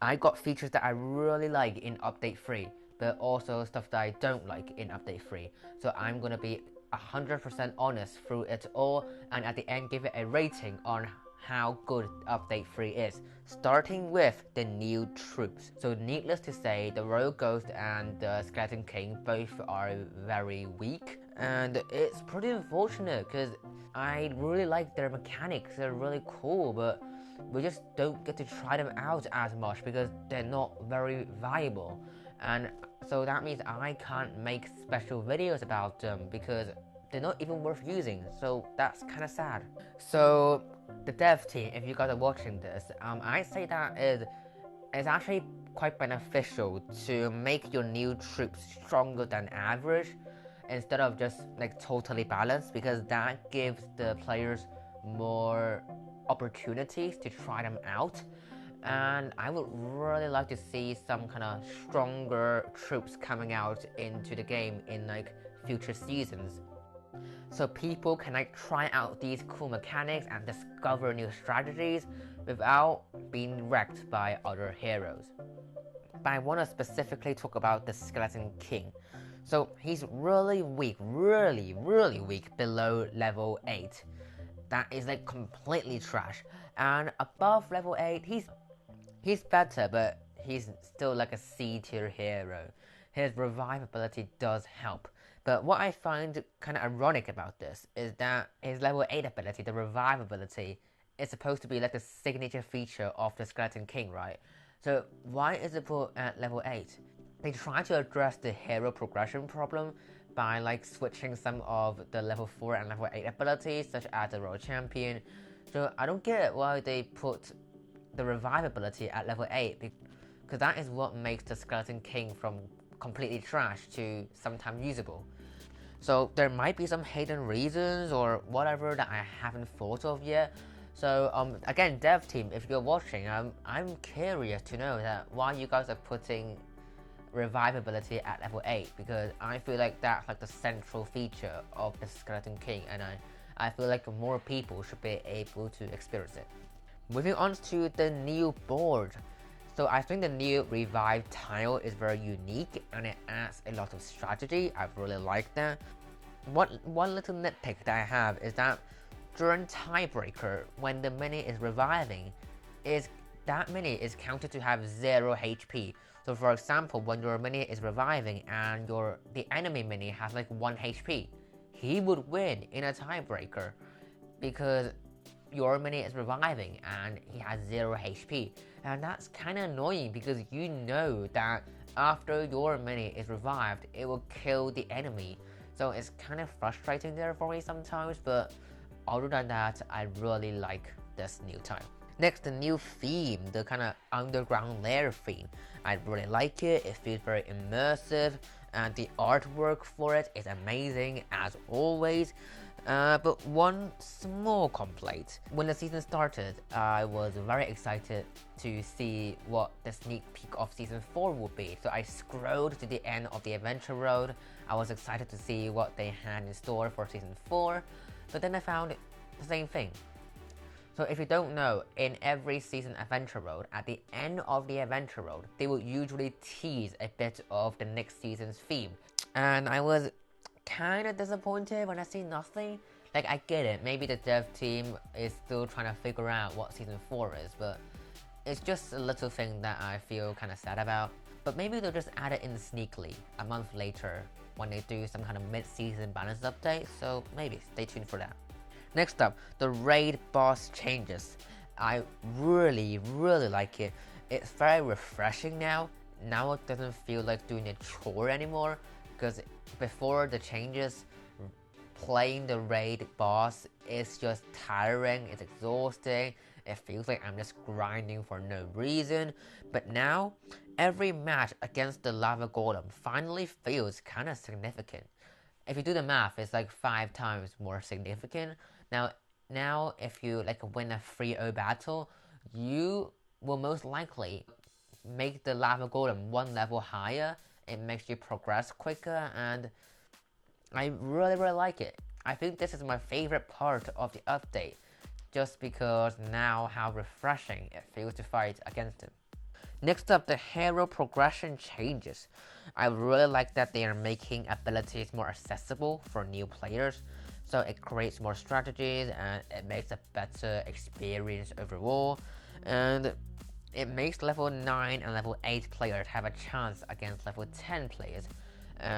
I got features that I really like in Update 3, but also stuff that I don't like in Update 3. So I'm gonna be 100% honest through it all, and at the end give it a rating on how good Update 3 is, starting with the new troops. So needless to say, the Royal Ghost and the Skeleton King both are very weak, and it's pretty unfortunate because I really like their mechanics, they're really cool, but we just don't get to try them out as much because they're not very viable. And so that means I can't make special videos about them because they're not even worth using, so that's kind of sad. So the dev team, if you guys are watching this, I say that it's actually quite beneficial to make your new troops stronger than average instead of just like totally balanced, because that gives the players more opportunities to try them out. And I would really like to see some kind of stronger troops coming out into the game in like future seasons, so people can like try out these cool mechanics and discover new strategies without being wrecked by other heroes. But I want to specifically talk about the Skeleton King. So he's really weak, really weak below level 8. That is like completely trash. And above level 8, he's better, but he's still like a C tier hero. His revive ability does help. But what I find kind of ironic about this is that his level 8 ability, the revive ability, is supposed to be like the signature feature of the Skeleton King, right? So why is it put at level 8? They try to address the hero progression problem by like switching some of the level 4 and level 8 abilities, such as the Royal Champion. So I don't get why they put the revive ability at level 8, because that is what makes the Skeleton King from completely trash to sometimes usable. So there might be some hidden reasons or whatever that I haven't thought of yet. So again, dev team, if you're watching, I'm curious to know that why you guys are putting revive ability at level 8, because I feel like that's like the central feature of the Skeleton King, and I feel like more people should be able to experience it. Moving on to the new board. So I think the new revive tile is very unique and it adds a lot of strategy. I really like that. One little nitpick that I have is that during tiebreaker, when the mini is reviving, is that mini is counted to have 0 HP. So for example, when your mini is reviving and the enemy mini has like 1 HP, he would win in a tiebreaker because your mini is reviving and he has 0 HP. And that's kind of annoying because you know that after your mini is revived, it will kill the enemy. So it's kind of frustrating there for me sometimes, but other than that, I really like this new tile. Next, the new theme, the kind of underground lair theme. I really like it, it feels very immersive, and the artwork for it is amazing as always. But one small complaint. When the season started, I was very excited to see what the sneak peek of season 4 would be. So I scrolled to the end of the adventure road. I was excited to see what they had in store for season 4, but then I found the same thing. So if you don't know, in every season adventure road, at the end of the adventure road, they will usually tease a bit of the next season's theme. And I was kind of disappointed when I see nothing. Like, I get it, maybe the dev team is still trying to figure out what season 4 is, but it's just a little thing that I feel kind of sad about. But maybe they'll just add it in sneakily a month later when they do some kind of mid-season balance update, so maybe stay tuned for that. Next up, the raid boss changes. I really like it. It's very refreshing now. Now it doesn't feel like doing a chore anymore, because before the changes, playing the raid boss is just tiring, it's exhausting, it feels like I'm just grinding for no reason. But now, every match against the lava golem finally feels kinda significant. If you do the math, it's like 5 times more significant. Now if you like win a 3-0 battle, you will most likely make the lava golem 1 level higher. It makes you progress quicker, and I really like it. I think this is my favorite part of the update, just because now how refreshing it feels to fight against him. Next up, the hero progression changes. I really like that they are making abilities more accessible for new players, so it creates more strategies and it makes a better experience overall, and it makes level 9 and level 8 players have a chance against level 10 players,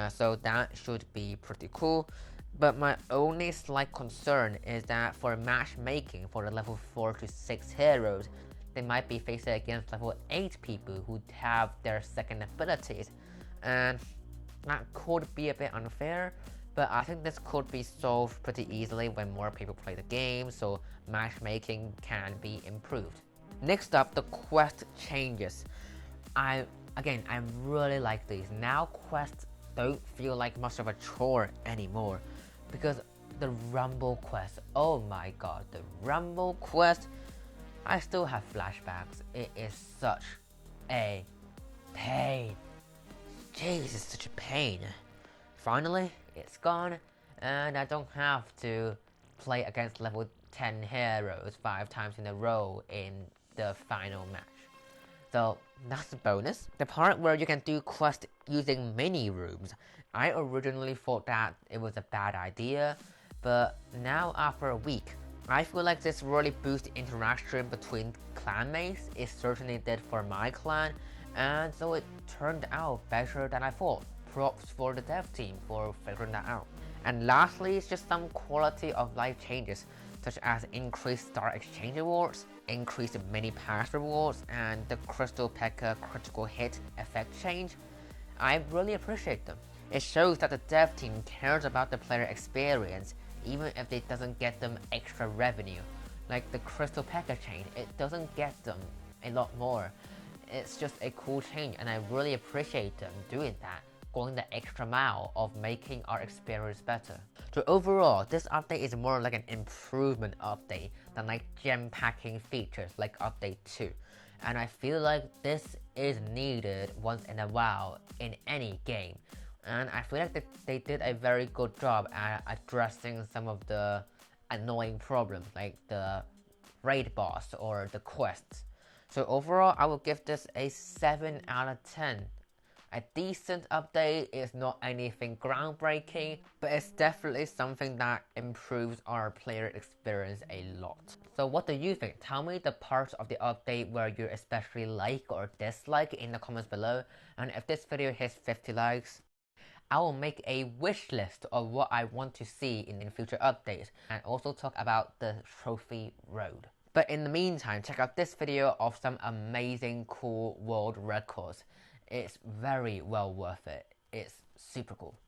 so that should be pretty cool. But my only slight concern is that for matchmaking for the level 4 to 6 heroes, they might be facing against level 8 people who have their second abilities, and that could be a bit unfair, but I think this could be solved pretty easily when more people play the game, so matchmaking can be improved. Next up, the quest changes. I really like these. Now quests don't feel like much of a chore anymore, because the Rumble quest, oh my god, the Rumble quest, I still have flashbacks. It is such a pain. Jeez, it's such a pain. Finally, it's gone, and I don't have to play against level 10 heroes 5 times in a row in the final match. So that's a bonus. The part where you can do quests using mini rooms, I originally thought that it was a bad idea, but now after a week, I feel like this really boosts interaction between clanmates. It certainly did for my clan, and so it turned out better than I thought. Props for the dev team for figuring that out. And lastly, it's just some quality of life changes, such as increased star exchange rewards, increased mini pass rewards, and the Crystal P.E.K.K.A critical hit effect change. I really appreciate them. It shows that the dev team cares about the player experience, even if it doesn't get them extra revenue. Like the Crystal P.E.K.K.A change, it doesn't get them a lot more. It's just a cool change, and I really appreciate them doing that, going the extra mile of making our experience better. So overall, this update is more like an improvement update than like gem packing features like update 2. And I feel like this is needed once in a while in any game. And I feel like they did a very good job at addressing some of the annoying problems like the raid boss or the quests. So overall, I will give this a 7 out of 10. A decent update is not anything groundbreaking, but it's definitely something that improves our player experience a lot. So what do you think? Tell me the parts of the update where you especially like or dislike in the comments below, and if this video hits 50 likes, I will make a wish list of what I want to see in future updates, and also talk about the trophy road. But in the meantime, check out this video of some amazing cool world records. It's very well worth it. It's super cool.